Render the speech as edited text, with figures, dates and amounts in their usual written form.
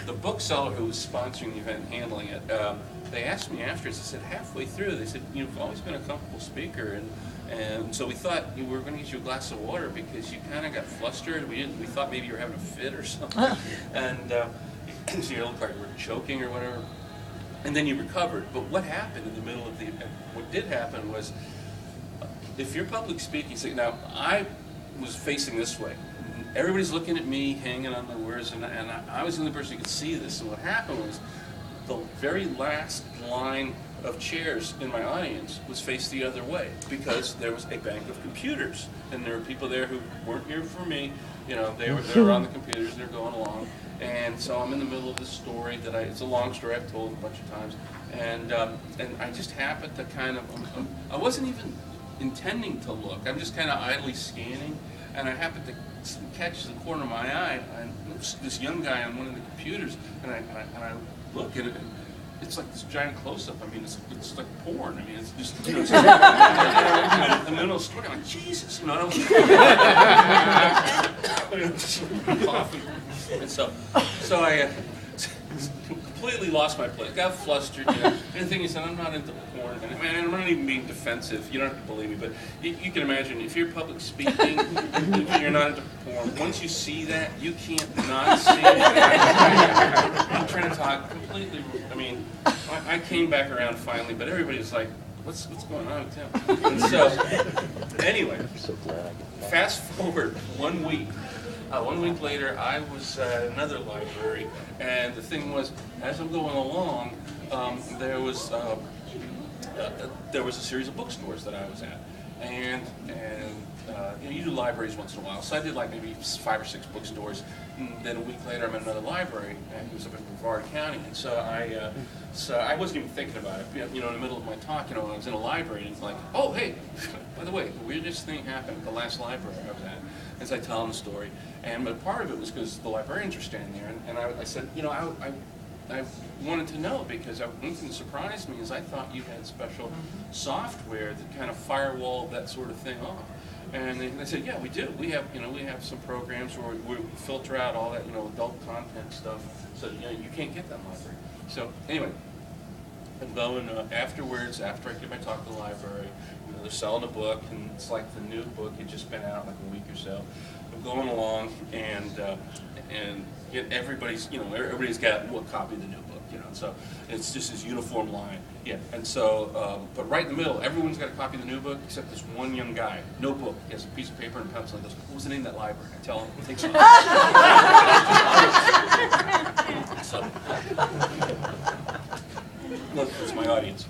the bookseller who was sponsoring the event and handling it, they asked me afterwards, they said halfway through, they said, you've always been a comfortable speaker, and so we thought we were going to get you a glass of water because you kind of got flustered. We thought maybe you were having a fit or something, and so you looked like you were choking or whatever. And then you recovered. But what happened in the middle of the event? What did happen was, if you're public speaking, now I was facing this way. Everybody's looking at me, hanging on my words, and I was the only person who could see this. And what happened was, the very last line of chairs in my audience was faced the other way because there was a bank of computers, and there were people there who weren't here for me. You know, they were on the computers, they're going along, and so I'm in the middle of this story that it's a long story I've told a bunch of times, and I just happened to kind of I wasn't even intending to look. I'm just kind of idly scanning, and I happened to catch the corner of my eye and this young guy on one of the computers, and I look at it. It's like this giant close-up. I mean, it's like porn. I mean, it's just, you know, it's in the middle of the story. I'm like, Jesus, you know, I don't coughing. And so I completely lost my place. Got flustered. You know. And the thing is, I'm not into porn. And I'm not even being defensive. You don't have to believe me, but you can imagine if you're public speaking and you're not into porn. Once you see that, you can't not see it. I'm trying to talk completely. I mean, I came back around finally, but everybody's like, what's going on with Tim? And so, anyway, fast forward 1 week. 1 week later, I was at another library, and the thing was, as I'm going along, there was a series of bookstores that I was at, and you know, you do libraries once in a while. So I did like maybe 5 or 6 bookstores, and then a week later, I'm at another library, and it was up in Brevard County, and so I wasn't even thinking about it. You know, in the middle of my talk, you know, I was in a library, and it's like, oh, hey, by the way, the weirdest thing happened at the last library I was at. As I tell them the story, but part of it was because the librarians were standing there, and I said, you know, I wanted to know because one thing that surprised me is I thought you had special software that kind of firewalled that sort of thing off. And they said, yeah, we do. We have some programs where we filter out all that, you know, adult content stuff, so you know, you can't get that in the library. So anyway, I'm going afterwards, after I give my talk at the library. You know, they're selling a book, and it's like the new book had just been out like a week or so. I'm going along, and everybody's got a copy of the new book, you know. So it's just this uniform line, yeah. And so, but right in the middle, everyone's got a copy of the new book except this one young guy, no book. He has a piece of paper and a pencil. And goes, "What was the name of that library?" I tell him, "It takes so, look, it's my audience.